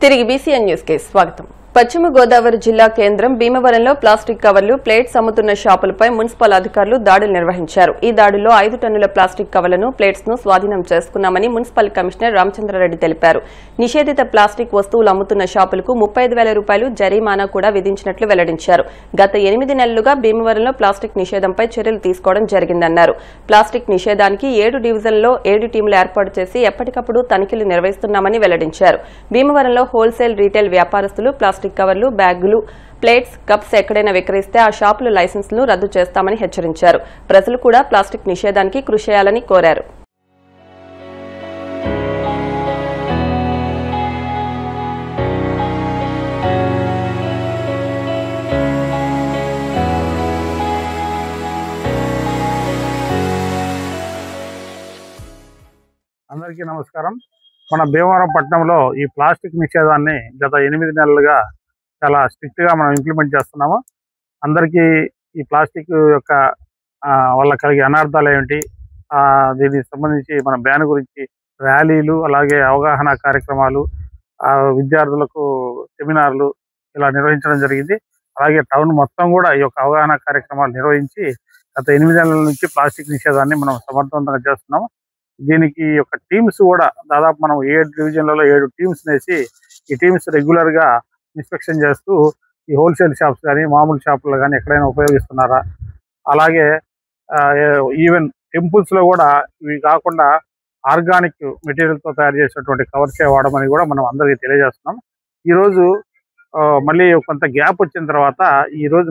తిరిగి BCN news కి స్వాగతం. పశ్చిమ గోదావరి జిల్లా కేంద్రం భీమవరంలో ప్లాస్టిక్ కవర్లు, ప్లేట్స్ అమ్ముతున్న షాపులపై మున్సిపల్ అధికారులు దాడులు నిర్వహించారు. ఈ దాడుల్లో 5 టన్నుల ప్లాస్టిక్ కవర్లను, ప్లేట్స్ ను స్వాధీనం చేసుకున్నామని మున్సిపల్ కమిషనర్ రామచంద్రారెడ్డి తెలిపారు. నిషేధిత ప్లాస్టిక్ వస్తువులు అమ్ముతున్న షాపులకు 35,000 రూపాయలు జరిమానా కూడా విధించినట్లు వెల్లడించారు. గత 8 నెలలుగా భీమవరంలో ప్లాస్టిక్ నిషేధంపై చర్యలు తీసుకోవడం జరిగిందన్నారు. ప్లాస్టిక్ నిషేధానికి 7 డివిజన్లలో 7 టీంలు ఏర్పాటు చేసి ఎప్పటికప్పుడు తనిఖీలు నిర్వహిస్తున్నామని వెల్లడించారు. భీమవరంలో హోల్సేల్, రీటైల్ వ్యాపారస్తులు ప్లాస్టిక్ కవర్లు, బ్యాగులు, ప్లేట్స్, కప్స్ ఎక్కడైనా విక్రయిస్తే ఆ షాపుల లైసెన్సులను రద్దు చేస్తామని హెచ్చరించారు. ప్రజలు కూడా ప్లాస్టిక్ నిషేధానికి కృషి చేయాలని కోరారు. అందరికీ నమస్కారం. మన భీమవరం పట్టణంలో ఈ ప్లాస్టిక్ నిషేధాన్ని గత 8 నెలలుగా చాలా స్ట్రిక్ట్ గా మనం ఇంప్లిమెంట్ చేస్తున్నాము. అందరికీ ఈ ప్లాస్టిక్ యొక్క వల్ల కలిగే అనార్థాలు ఏమిటి, దీనికి సంబంధించి మన బ్యాన్ గురించి ర్యాలీలు, అలాగే అవగాహన కార్యక్రమాలు, విద్యార్థులకు సెమినార్లు ఇలా నిర్వహించడం జరిగింది. అలాగే టౌన్ మొత్తం కూడా ఈ యొక్క అవగాహన కార్యక్రమాలు నిర్వహించి గత 8 నెలల నుంచి ప్లాస్టిక్ నిషేధాన్ని మనం సమర్థవంతంగా చేస్తున్నాము. దీనికి ఒక టీమ్స్ కూడా దాదాపు మనం 7 డివిజన్లలో 7 టీమ్స్ వేసి ఈ టీమ్స్ రెగ్యులర్ గా ఇన్స్పెక్షన్ చేస్తూ ఈ హోల్సేల్ షాప్స్ కానీ, మామూలు షాపుల్లో కానీ ఎక్కడైనా ఉపయోగిస్తున్నారా, అలాగే ఈవెన్ టెంపుల్స్ లో కూడా ఇవి కాకుండా ఆర్గానిక్ మెటీరియల్ తో తయారు చేసినటువంటి కవర్సే వాడమని కూడా మనం అందరికీ తెలియజేస్తున్నాం. ఈరోజు మళ్ళీ కొంత గ్యాప్ వచ్చిన తర్వాత ఈ రోజు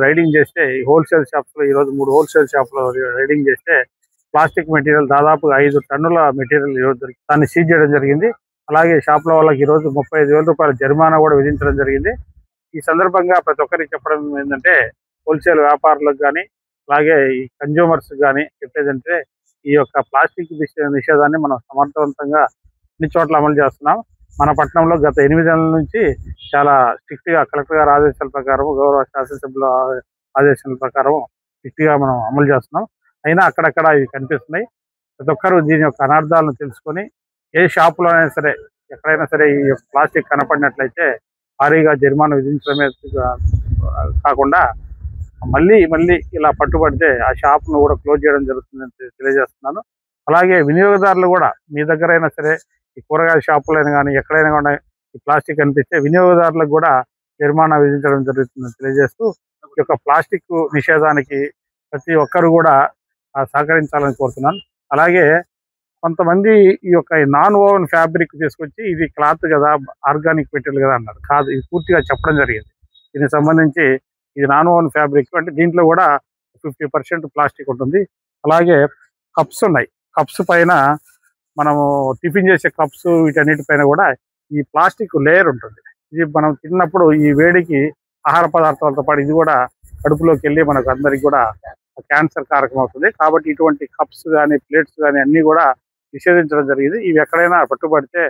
రైడింగ్ చేస్తే ఈ హోల్సేల్ షాప్స్ లో ఈరోజు 3 హోల్సేల్ షాప్ లో రైడింగ్ చేస్తే ప్లాస్టిక్ మెటీరియల్ దాదాపు 5 టన్నుల మెటీరియల్ ఈరోజు దాన్ని సీజ్ చేయడం జరిగింది. అలాగే షాప్ల వాళ్ళకి ఈరోజు 35,000 రూపాయల జరిమానా కూడా విధించడం జరిగింది. ఈ సందర్భంగా ప్రతి ఒక్కరికి చెప్పడం ఏంటంటే, హోల్సేల్ వ్యాపారులకు కానీ, అలాగే ఈ కన్జ్యూమర్స్ కానీ చెప్పేదంటే, ఈ యొక్క ప్లాస్టిక్ నిషేధాన్ని మనం సమర్థవంతంగా అన్ని చోట్ల అమలు చేస్తున్నాం. మన పట్టణంలో గత 8 నెలల నుంచి చాలా స్ట్రిక్ట్ గా కలెక్టర్ గారి ఆదేశాల ప్రకారం, గౌరవ శాసనసభ్యుల ఆదేశాల ప్రకారం స్ట్రిక్ట్ గా మనం అమలు చేస్తున్నాం. అయినా అక్కడక్కడ ఇవి కనిపిస్తున్నాయి. ప్రతి ఒక్కరు దీని యొక్క అనార్థాలను తెలుసుకొని ఏ షాపులో అయినా సరే, ఎక్కడైనా సరే ఈ ప్లాస్టిక్ కనపడినట్లయితే భారీగా జరిమానా విధించడమే కాకుండా మళ్ళీ ఇలా పట్టుబడితే ఆ షాప్ను కూడా క్లోజ్ చేయడం జరుగుతుందని తెలియజేస్తున్నాను. అలాగే వినియోగదారులు కూడా మీ దగ్గర అయినా సరే, ఈ కూరగాయల షాపులైనా కానీ ఎక్కడైనా కూడా ఈ ప్లాస్టిక్ కనిపిస్తే వినియోగదారులకు కూడా జరిమానా విధించడం జరుగుతుందని తెలియజేస్తూ, ఈ యొక్క ప్లాస్టిక్ నిషేధానికి ప్రతి ఒక్కరు కూడా సహకరించాలని కోరుతున్నాను. అలాగే కొంతమంది ఈ యొక్క నాన్ ఓవెన్ ఫ్యాబ్రిక్ తీసుకొచ్చి ఇది క్లాత్ కదా, ఆర్గానిక్ మెటీరియల్ కదా అన్నారు. కాదు, ఇది పూర్తిగా చెప్పడం జరిగింది. దీనికి సంబంధించి ఇది నాన్ ఓవెన్ ఫ్యాబ్రిక్ అంటే దీంట్లో కూడా 50% ప్లాస్టిక్ ఉంటుంది. అలాగే కప్స్ ఉన్నాయి. కప్స్ పైన మనము టిఫిన్ చేసే కప్స్ వీటన్నిటిపైన కూడా ఈ ప్లాస్టిక్ లేయర్ ఉంటుంది. ఇది మనం తిన్నప్పుడు ఈ వేడికి ఆహార పదార్థాలతో పాటు ఇది కూడా కడుపులోకి వెళ్ళి మనకు అందరికి కూడా క్యాన్సర్ కారకం అవుతుంది. కాబట్టి ఇటువంటి కప్స్ కానీ, ప్లేట్స్ కానీ అన్ని కూడా నిషేధించడం జరిగింది. ఇవి ఎక్కడైనా పట్టుబడితే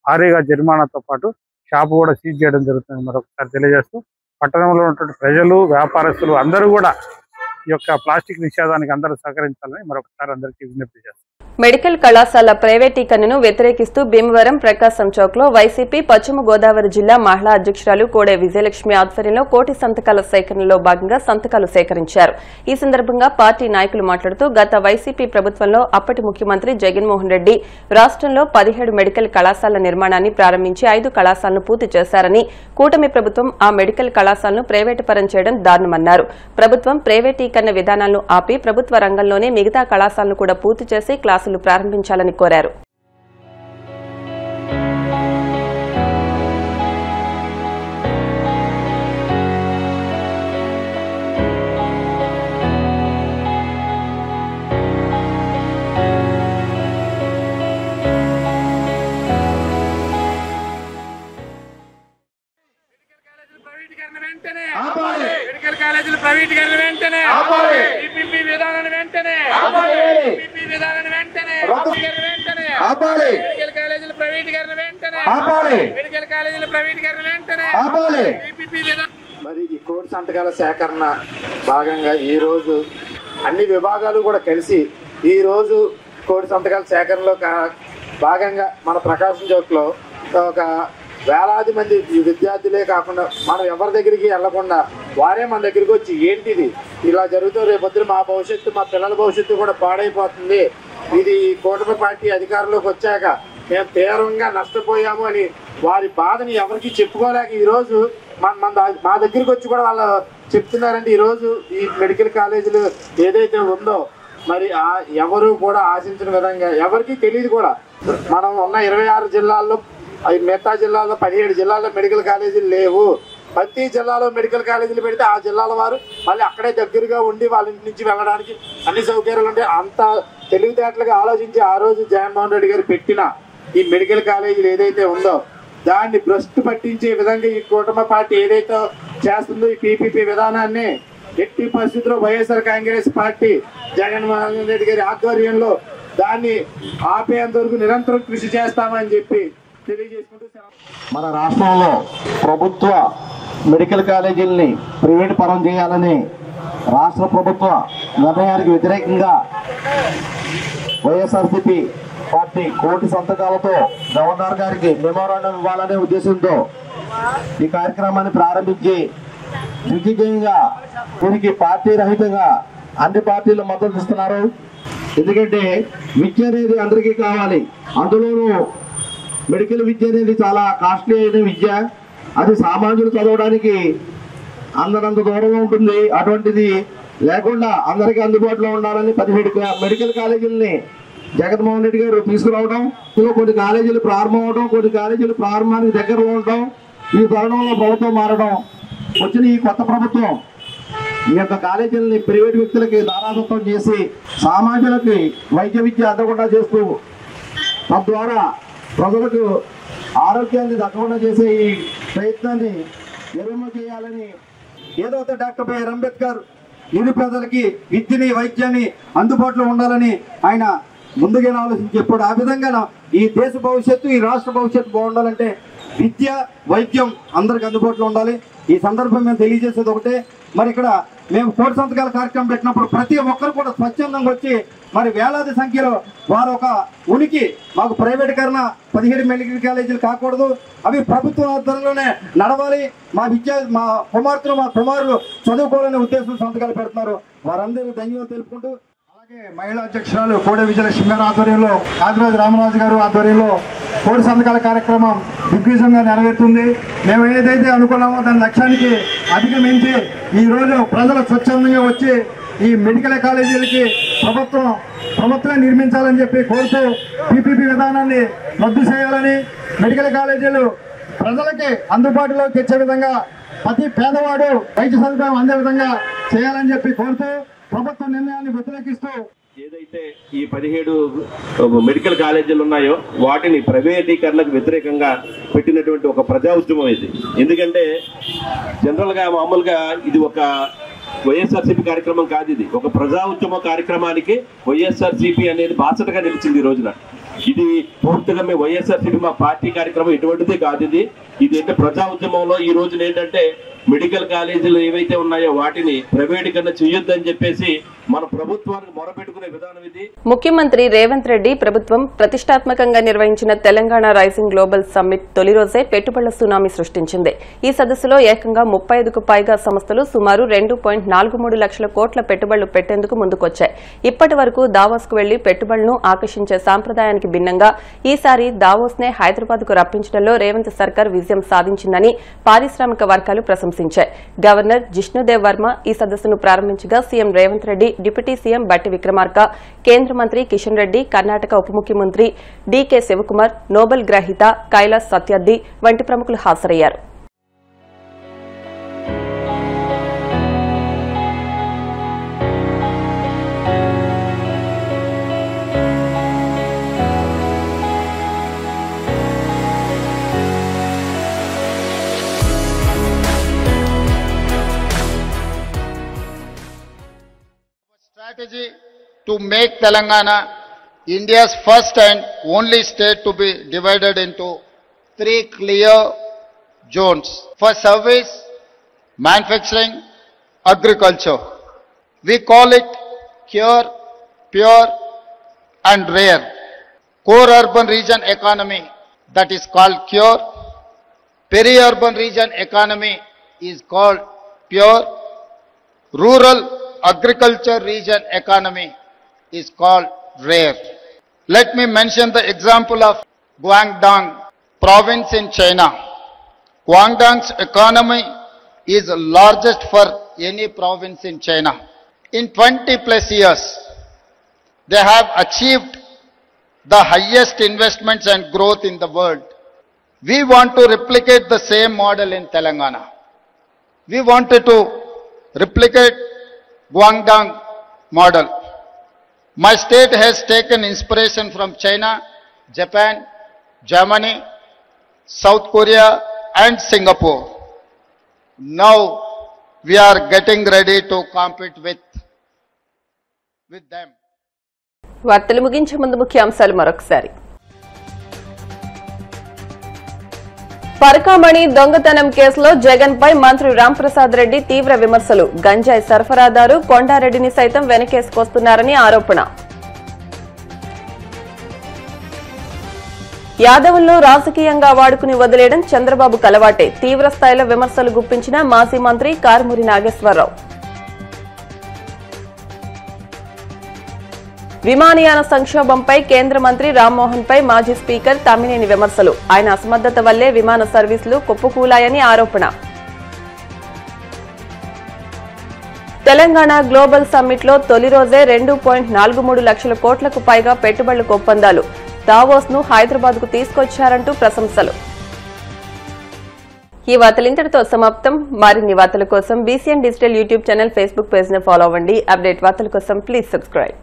భారీగా జరిమానాతో పాటు షాపు కూడా సీజ్ చేయడం జరుగుతుంది మరొకసారి తెలియజేస్తూ, పట్టణంలో ఉన్నటువంటి ప్రజలు, వ్యాపారస్తులు అందరూ కూడా ఈ యొక్క ప్లాస్టిక్ నిషేధానికి అందరూ సహకరించాలని మరొకసారి అందరికీ విజ్ఞప్తి చేస్తారు. మెడికల్ కళాశాల ప్రైవేటీకరణను వ్యతిరేకిస్తూ భీమవరం ప్రకాశం చౌక్ లో వైసీపీ పశ్చిమ గోదావరి జిల్లా మహిళా అధ్యక్షురాలు కోడే విజయలక్ష్మి ఆధ్వర్యంలో కోటి సంతకాల సేకరణలో భాగంగా సంతకాలు సేకరించారు. ఈ సందర్భంగా పార్టీ నాయకులు మాట్లాడుతూ, గత వైసీపీ ప్రభుత్వంలో అప్పటి ముఖ్యమంత్రి జగన్మోహన్ రెడ్డి రాష్ట్రంలో 17 మెడికల్ కళాశాల నిర్మాణాన్ని ప్రారంభించి 5 కళాశాలను పూర్తి చేశారని, కూటమి ప్రభుత్వం ఆ మెడికల్ కళాశాలను ప్రైవేటు పరం చేయడం దారుణమన్నారు. ప్రభుత్వం ప్రైవేటీకరణ విధానాలను ఆపి ప్రభుత్వ రంగంలోనే మిగతా కళాశాలను కూడా పూర్తి చేసి క్లాసులు ప్రారంభించాలని కోరారు. మెడికల్ కాలేజీల ప్రైవేటీకరణ వెంటనే, ఈపీపీ విధానాన్ని వెంటనే, ఈపీపీ విధానాన్ని వెంటనే, మెడికల్ కాలేజీల ప్రైవేటీకరణ వెంటనే, మెడికల్ కాలేజీల ప్రైవేటీకరణ వెంటనే, ఈపీపీ విధానం. మరి ఈ కోటి సంతకాల సేకరణ భాగంగా ఈ రోజు అన్ని విభాగాలు కూడా కలిసి ఈ రోజు కోటి సంతకాల సేకరణలో భాగంగా మన ప్రకాశం చౌక్ లో ఒక వేలాది మంది విద్యార్థులే కాకుండా మనం ఎవరి దగ్గరికి వెళ్లకుండా వారే మన దగ్గరికి వచ్చి ఏంటిది ఇలా జరుగుతూ రేపొద్దున మా భవిష్యత్తు మా పిల్లల భవిష్యత్తు కూడా పాడైపోతుంది, ఇది కూటమి పార్టీ అధికారంలోకి వచ్చాక మేము తీవ్రంగా నష్టపోయాము అని వారి బాధని ఎవరికి చెప్పుకోలేక ఈరోజు మా దగ్గరికి వచ్చి కూడా వాళ్ళు చెప్తున్నారంటే ఈరోజు ఈ మెడికల్ కాలేజీలు ఏదైతే ఉందో మరి ఎవరు కూడా ఆశించిన విధంగా ఎవరికి తెలియదు కూడా. మనం ఉన్న 26 జిల్లాల్లో మిగతా జిల్లాల్లో 17 జిల్లాల్లో మెడికల్ కాలేజీలు లేవు. ప్రతి జిల్లాలో మెడికల్ కాలేజీలు పెడితే ఆ జిల్లాల వారు మళ్ళీ అక్కడే దగ్గరగా ఉండి వాళ్ళ ఇంటి నుంచి వెళ్ళడానికి అన్ని సౌకర్యాలు ఉంటాయి. అంత తెలివితేటలుగా ఆలోచించి ఆ రోజు జగన్మోహన్ రెడ్డి గారు పెట్టిన ఈ మెడికల్ కాలేజీలు ఏదైతే ఉందో దాన్ని భ్రష్టు పట్టించే విధంగా ఈ కూటమి పార్టీ ఏదైతే చేస్తుందో ఈ పీపీపీ విధానాన్ని ఎట్టి పరిస్థితుల్లో వైఎస్ఆర్ కాంగ్రెస్ పార్టీ జగన్మోహన్ రెడ్డి గారి ఆధ్వర్యంలో దాన్ని ఆపేంత వరకు నిరంతరం కృషి చేస్తామని చెప్పి తెలియజేసుకుంటూ మన రాష్ట్రంలో ప్రభుత్వ మెడికల్ కాలేజీలని ప్రైవేట్ పరం చేయాలని రాష్ట్ర ప్రభుత్వ నిర్ణయానికి వ్యతిరేకంగా వైఎస్ఆర్సీపీ పార్టీ కోటి సంతకాలతో గవర్నర్ గారికి మెమోరాండం ఇవ్వాలనే ఉద్దేశంతో ఈ కార్యక్రమాన్ని ప్రారంభించి దిగ్విజయంగా దీనికి పార్టీ రహితంగా అన్ని పార్టీలు మద్దతు ఇస్తున్నారు. ఎందుకంటే విద్య అనేది అందరికీ కావాలి, అందులోనూ మెడికల్ విద్య అనేది చాలా కాస్ట్లీ అయిన విద్య. అది సామాన్యులు చదవడానికి అందరంత దూరంగా ఉంటుంది. అటువంటిది లేకుండా అందరికీ అందుబాటులో ఉండాలని 17 మెడికల్ కాలేజీలని జగన్మోహన్ రెడ్డి గారు తీసుకురావడం, కొన్ని కాలేజీలు ప్రారంభం అవడం, కొన్ని కాలేజీలు ప్రారంభానికి దగ్గర ఉండడం, ఈ తరుణంలో ప్రభుత్వం మారడం, వచ్చిన ఈ కొత్త ప్రభుత్వం ఈ యొక్క కాలేజీలని ప్రైవేట్ వ్యక్తులకి దారాదత్తం చేసి సామాన్యులకి వైద్య విద్య అందకుండా చేస్తూ తద్వారా ప్రజలకు ఆరోగ్యాన్ని దక్కకుండా చేసే ఈ ప్రయత్నాన్ని విరమణ చేయాలని ఏదో డాక్టర్ బిఆర్ అంబేద్కర్ ఇరు ప్రజలకి విద్యని వైద్యాన్ని అందుబాటులో ఉండాలని ఆయన ముందుగానే ఆలోచించి చెప్పాడు. ఆ విధంగా ఈ దేశ భవిష్యత్తు ఈ రాష్ట్ర భవిష్యత్తు బాగుండాలంటే విద్య వైద్యం అందరికి అందుబాటులో ఉండాలి. ఈ సందర్భం మేము తెలియజేసేది ఒకటే, మరి ఇక్కడ మేము కోటి సంతకాల కార్యక్రమం పెట్టినప్పుడు ప్రతి ఒక్కరు కూడా స్వచ్ఛందంగా వచ్చి మరి వేలాది సంఖ్యలో వారు ఒక ఉనికి మాకు ప్రైవేటీకరణ 17 మెడికల్ కాలేజీలు కాకూడదు, అవి ప్రభుత్వ ఆధ్వర్యంలోనే నడవాలి, మా కుమారులు చదువుకోవాలనే ఉద్దేశం సంతకాలు పెడుతున్నారు. వారందరూ ధన్యవాదాలు తెలుపుకుంటూ అలాగే మహిళా అధ్యక్షురాలు కోడే విజయలక్ష్మి గారి ఆధ్వర్యంలో ఆదిరాజు రామరాజు గారు ఆధ్వర్యంలో కోటి సంతకాల కార్యక్రమం దిగ్విజయంగా నెరవేరుతుంది. మేము ఏదైతే అనుకున్నామో దాని లక్ష్యానికి అధిగమించి ఈరోజు ప్రజలు స్వచ్ఛందంగా వచ్చి ఈ మెడికల్ కాలేజీలకి ప్రభుత్వం నిర్మించాలని చెప్పి కోరుతూ పీపీపీ విధానాన్ని రద్దు చేయాలని, మెడికల్ కాలేజీలు ప్రజలకి అందుబాటులోకి తెచ్చే విధంగా ప్రతి పేదవాడు వైద్య సదుపాయం అందే విధంగా చేయాలని చెప్పి కోరుతూ ప్రభుత్వ నిర్ణయాన్ని వ్యతిరేకిస్తూ ఏదైతే ఈ 17 మెడికల్ కాలేజీలు ఉన్నాయో వాటిని ప్రైవేటీకరణకు వ్యతిరేకంగా పెట్టినటువంటి ఒక ప్రజా ఉద్యమం ఇది. ఎందుకంటే జనరల్గా మామూలుగా ఇది ఒక వైఎస్ఆర్సీపీ కార్యక్రమం కాదు, ఇది ఒక ప్రజా ఉద్యమ కార్యక్రమానికి వైఎస్ఆర్సీపీ అనేది బాసటగా నిలిచింది. ఈ రోజున ఇది పూర్తిగా మేము వైఎస్ఆర్సీపీ మా పార్టీ కార్యక్రమం ఎటువంటిది కాదు. ఇది అంటే ప్రజా ఉద్యమంలో ఈ రోజున ఏంటంటే మెడికల్ కాలేజీలు ఏవైతే ఉన్నాయో వాటిని ప్రైవేటీకరణ చేయొద్దని చెప్పేసి మన ప్రభుత్వానికి మొరపెట్టుకునే విధానం ఇది. ముఖ్యమంత్రి రేవంత్ రెడ్డి ప్రభుత్వం ప్రతిష్టాత్మకంగా నిర్వహించిన తెలంగాణ రైజింగ్ గ్లోబల్ సమ్మిట్ తొలి రోజే పెట్టుబడుల సునామీ సృష్టించింది. ఈ సదస్సులో ఏకంగా 35కు పైగా సంస్థలు సుమారు 2.43 లక్షల కోట్ల పెట్టుబడులు పెట్టేందుకు ముందుకొచ్చాయి. ఇప్పటి వరకు దావోస్ కు వెళ్లి పెట్టుబడులను ఆకర్షించే సాంప్రదాయానికి భిన్నంగా ఈసారి దావోస్ నే హైదరాబాద్ కు రప్పించడంలో రేవంత్ సర్కార్ విజయం సాధించిందని పారిశ్రామిక వర్గాలు ప్రశంసించాయి. గవర్నర్ జిష్ణుదేవ్ వర్మ ఈ సదస్సును ప్రారంభించగా CM Revanth Reddy, deputy CM Bhatti Vikramarka, కేంద్ర మంత్రి కిషన్ రెడ్డి, కర్ణాటక ఉప ముఖ్యమంత్రి డీకే శివకుమార్, నోబెల్ గ్రహీత కైలాస్ సత్యార్థి వంటి ప్రముఖులు హాజరయ్యారు. Strategy to make Telangana India's first and only state to be divided into 3 clear zones for service, manufacturing, agriculture. We call it Cure, Pure and Rare. Core urban region economy, that is called Cure. Peri-urban region economy is called pure. Rural agriculture region economy is called rare. Let me mention the example of Guangdong province in China. Guangdong's economy is the largest for any province in China. In 20 plus years, they have achieved the highest investments and growth in the world. We want to replicate the same model in Telangana. We wanted to replicate Guangdong model. My state has taken inspiration from China, Japan, Germany, South Korea and Singapore. Now we are getting ready to compete with them. వార్తలు ముగించే ముందు ముఖ్యాంశాలు మరొకసారి. పరకామణి దొంగతనం కేసులో జగన్ పై మంత్రి రాంప్రసాద్ రెడ్డి తీవ్ర విమర్శలు. గంజాయి సరఫరాదారు కొండారెడ్డిని సైతం వెనకేసుకొస్తున్నారని ఆరోపణ. యాదవులను రాజకీయంగా వాడుకుని వదిలేయడం చంద్రబాబు కలవాటే. తీవ్ర స్థాయిలో విమర్శలు గుప్పించిన మాజీ మంత్రి కారుమూరి నాగేశ్వరరావు. విమానయాన సంక్షోభంపై కేంద్ర మంత్రి రామ్మోహన్ పై మాజీ స్పీకర్ తమ్మినేని విమర్శలు. ఆయన అసమర్థత వల్లే విమాన సర్వీసులు కుప్పకూలాయని ఆరోపణ. తెలంగాణ గ్లోబల్ సమ్మిట్ లో తొలి రోజే 2.43 లక్షల కోట్లకు పైగా పెట్టుబడులకు ఒప్పందాలు. దావోస్ ను హైదరాబాద్ కు తీసుకొచ్చారంటూ ప్రశంసలు. ఈ వార్తలు ఇంతటితో సమాప్తం. మరిన్ని వార్తల కోసం BCN digital YouTube channel, Facebook page ను ఫాలో అవ్వండి. అప్డేట్ వార్తల కోసం ప్లీజ్ సబ్స్క్రైబ్.